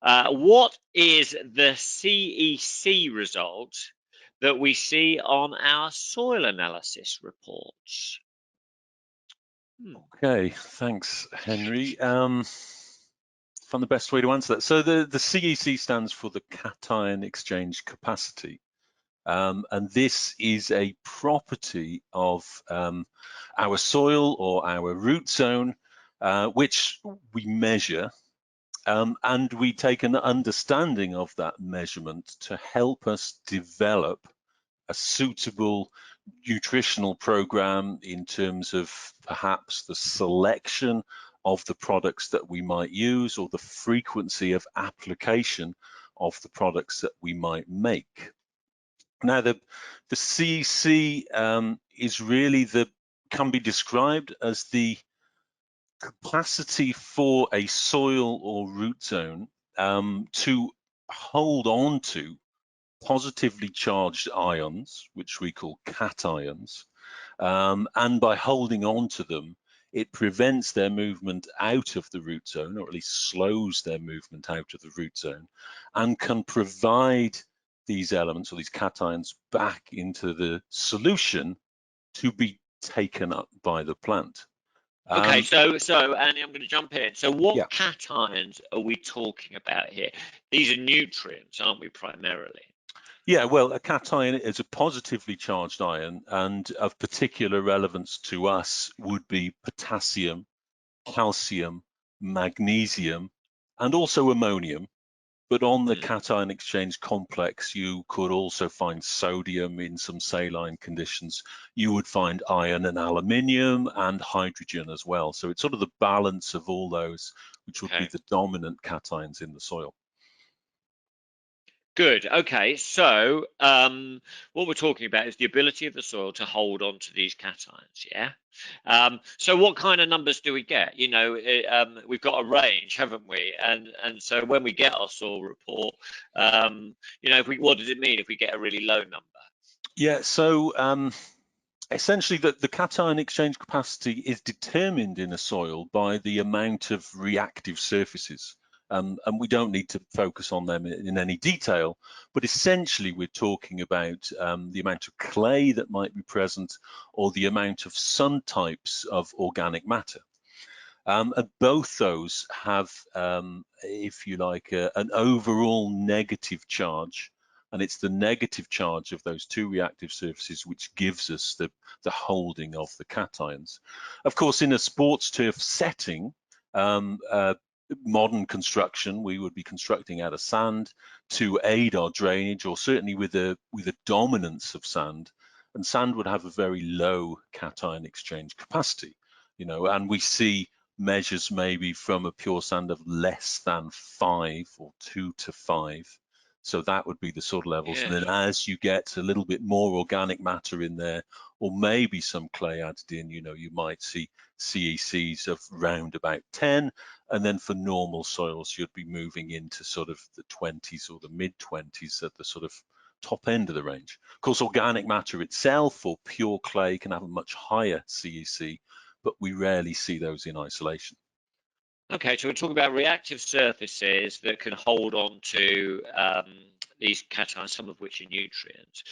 What is the CEC result that we see on our soil analysis reports? Okay, thanks, Henry. Find the best way to answer that. So the CEC stands for the Cation Exchange Capacity. And this is a property of our soil or our root zone, which we measure, and we take an understanding of that measurement to help us develop a suitable nutritional program in terms of perhaps the selection of the products that we might use or the frequency of application of the products that we might make. Now, the CEC is really can be described as the capacity for a soil or root zone to hold on to positively charged ions, which we call cations, and by holding on to them, it prevents their movement out of the root zone, or at least slows their movement out of the root zone, and can provide these elements or these cations back into the solution to be taken up by the plant. Okay, so Andy, I'm going to jump in. So what Yeah. cations are we talking about here? These are nutrients, aren't we, primarily? Yeah, well, a cation is a positively charged ion, and of particular relevance to us would be potassium, calcium, magnesium, and also ammonium. But on the cation exchange complex, you could also find sodium in some saline conditions. You would find iron and aluminium and hydrogen as well. So it's sort of the balance of all those, which would be the dominant cations in the soil. Good. Okay. So what we're talking about is the ability of the soil to hold on to these cations. Yeah. So what kind of numbers do we get? You know, we've got a range, haven't we? And so when we get our soil report, you know, what does it mean if we get a really low number? Yeah. So essentially, the cation exchange capacity is determined in a soil by the amount of reactive surfaces. And we don't need to focus on them in any detail, but essentially we're talking about the amount of clay that might be present or the amount of some types of organic matter. And both those have, if you like, an overall negative charge, and it's the negative charge of those two reactive surfaces which gives us the holding of the cations. Of course, in a sports turf setting, modern construction, we would be constructing out of sand to aid our drainage, or certainly with a dominance of sand, and sand would have a very low cation exchange capacity, you know, and we see measures maybe from a pure sand of less than 5 or 2 to 5. So that would be the sort of levels. And then as you get a little bit more organic matter in there, or maybe some clay added in, you know, you might see CECs of round about 10. And then for normal soils, you'd be moving into sort of the 20s or the mid 20s at the sort of top end of the range. Of course, organic matter itself or pure clay can have a much higher CEC, but we rarely see those in isolation. Okay, so we're talking about reactive surfaces that can hold on to these cations, some of which are nutrients.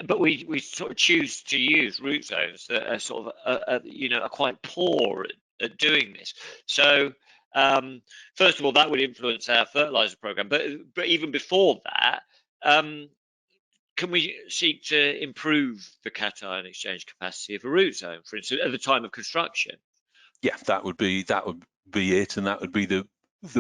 But we sort of choose to use root zones that are sort of you know, are quite poor at doing this. So first of all, that would influence our fertilizer program. But even before that, can we seek to improve the cation exchange capacity of a root zone, for instance, at the time of construction? Yeah, that would be it, and that would be the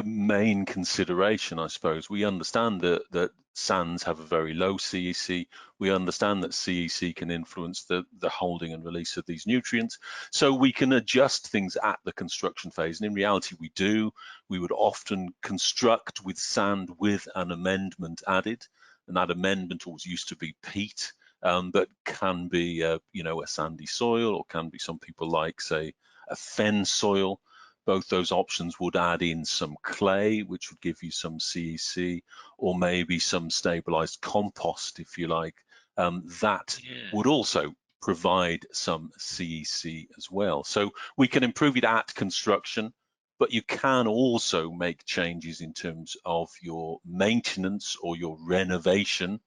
main consideration, I suppose. We understand that sands have a very low CEC. We understand that CEC can influence the holding and release of these nutrients. So we can adjust things at the construction phase. And in reality, we do. We would often construct with sand with an amendment added. And that amendment always used to be peat, but can be, you know, a sandy soil, or can be, some people like, say, a fen soil. Both those options would add in some clay, which would give you some CEC, or maybe some stabilized compost, if you like. That would also provide some CEC as well. So we can improve it at construction, but you can also make changes in terms of your maintenance or your renovation.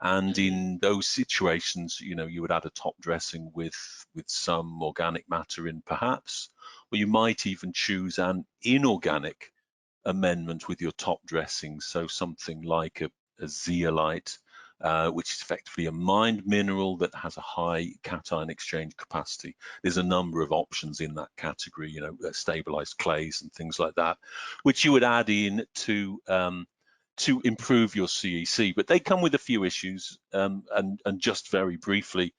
And in those situations, you would add a top dressing with some organic matter in perhaps, or you might even choose an inorganic amendment with your top dressing. So something like a zeolite, which is effectively a mined mineral that has a high cation exchange capacity. There's a number of options in that category, stabilized clays and things like that, which you would add in to improve your CEC, but they come with a few issues. And just very briefly,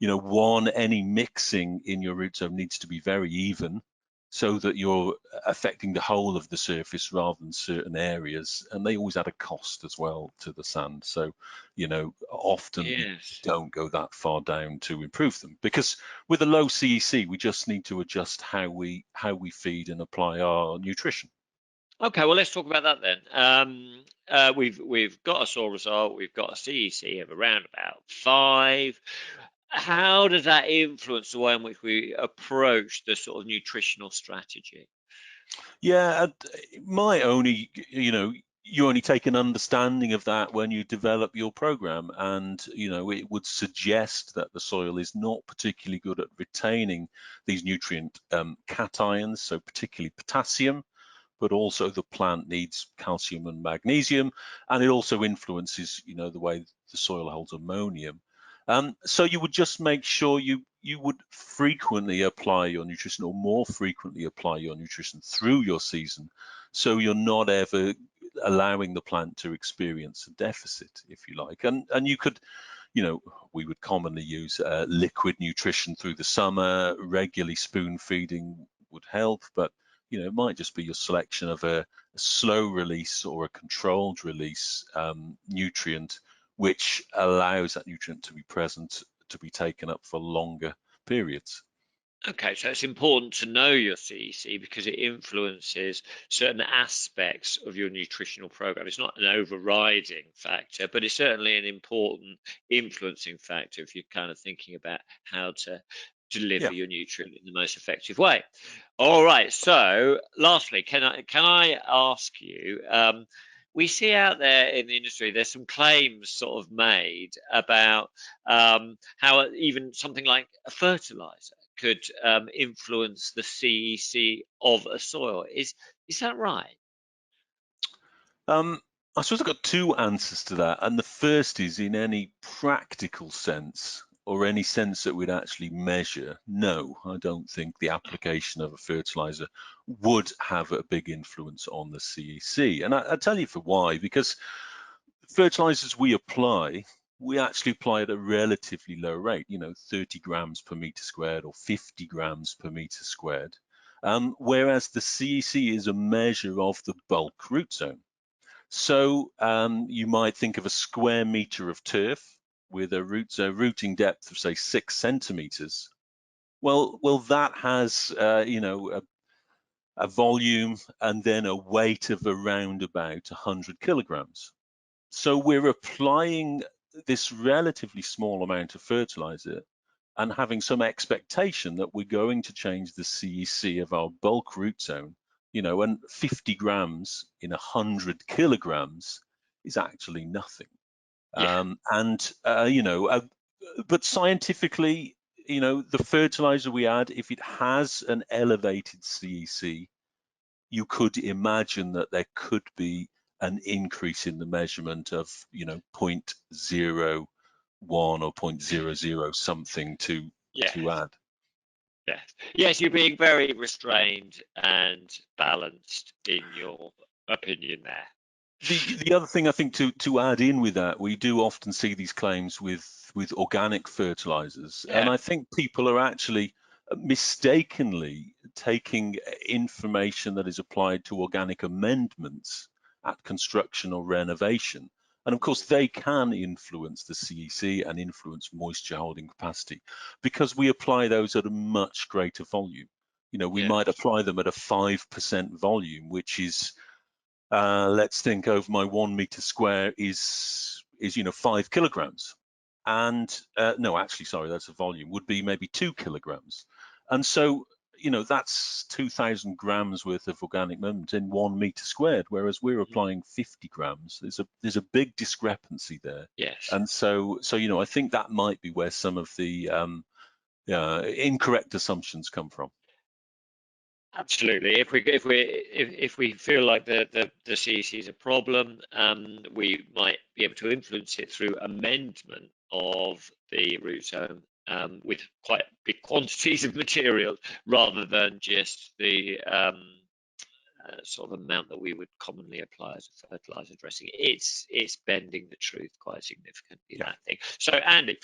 one, any mixing in your root zone needs to be very even, so that you're affecting the whole of the surface rather than certain areas. And they always add a cost as well to the sand. So, often we don't go that far down to improve them, because with a low CEC, we just need to adjust how we feed and apply our nutrition. Okay, well, let's talk about that then. We've got a soil result, we've got a CEC of around about 5. How does that influence the way in which we approach the sort of nutritional strategy? Yeah, my only, you only take an understanding of that when you develop your program, and it would suggest that the soil is not particularly good at retaining these nutrient cations, so particularly potassium, but also the plant needs calcium and magnesium, and it also influences, the way the soil holds ammonium. So you would just make sure you would frequently apply your nutrition, or more frequently apply your nutrition through your season, so you're not ever allowing the plant to experience a deficit, if you like. And you could, we would commonly use liquid nutrition through the summer. Regularly spoon feeding would help, but it might just be your selection of a slow release or a controlled release nutrient, which allows that nutrient to be present, to be taken up for longer periods. Okay, so it's important to know your CEC because it influences certain aspects of your nutritional program. It's not an overriding factor, but it's certainly an important influencing factor if you're kind of thinking about how to deliver your nutrient in the most effective way. All right, so lastly, can I ask you, we see out there in the industry, there's some claims sort of made about how even something like a fertilizer could influence the CEC of a soil. Is that right? I suppose I've got two answers to that. And the first is, in any practical sense, or any sense that we'd actually measure, no, I don't think the application of a fertilizer would have a big influence on the CEC. And I'll tell you for why, because fertilizers we actually apply at a relatively low rate, 30 grams per meter squared or 50 grams per meter squared. Whereas the CEC is a measure of the bulk root zone. So you might think of a square meter of turf with a rooting depth of, say, 6 centimeters. Well, that has, a volume and then a weight of around about 100 kilograms. So we're applying this relatively small amount of fertilizer and having some expectation that we're going to change the CEC of our bulk root zone, and 50 grams in 100 kilograms is actually nothing. Yeah. But scientifically, the fertilizer we add, if it has an elevated CEC, you could imagine that there could be an increase in the measurement of, 0.01 or 0.00 something to add. Yes, you're being very restrained and balanced in your opinion there. The other thing I think to add in with that, we do often see these claims with organic fertilizers, and I think people are actually mistakenly taking information that is applied to organic amendments at construction or renovation. And of course, they can influence the CEC and influence moisture holding capacity, because we apply those at a much greater volume. We might apply them at a 5% volume, which is, let's think, over my 1 meter square is 5 kilograms. And no, actually, sorry, that's a volume, would be maybe 2 kilograms. And so, you know, that's 2,000 grams worth of organic movement in 1 meter squared, whereas we're applying 50 grams. There's a big discrepancy there. Yes. And so you know, I think that might be where some of the incorrect assumptions come from. Absolutely. If we feel like the CEC is a problem, we might be able to influence it through amendment of the root zone with quite big quantities of material, rather than just the sort of amount that we would commonly apply as a fertilizer dressing. It's bending the truth quite significantly, that thing. So Andy,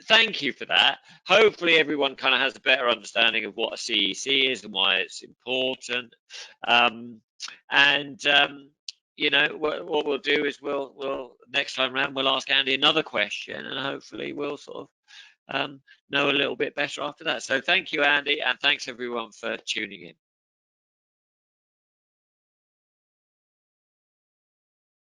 thank you for that. Hopefully everyone kind of has a better understanding of what a CEC is and why it's important. You know, what we'll do is we'll next time around we'll ask Andy another question, and hopefully we'll sort of know a little bit better after that. So thank you, Andy, and thanks everyone for tuning in.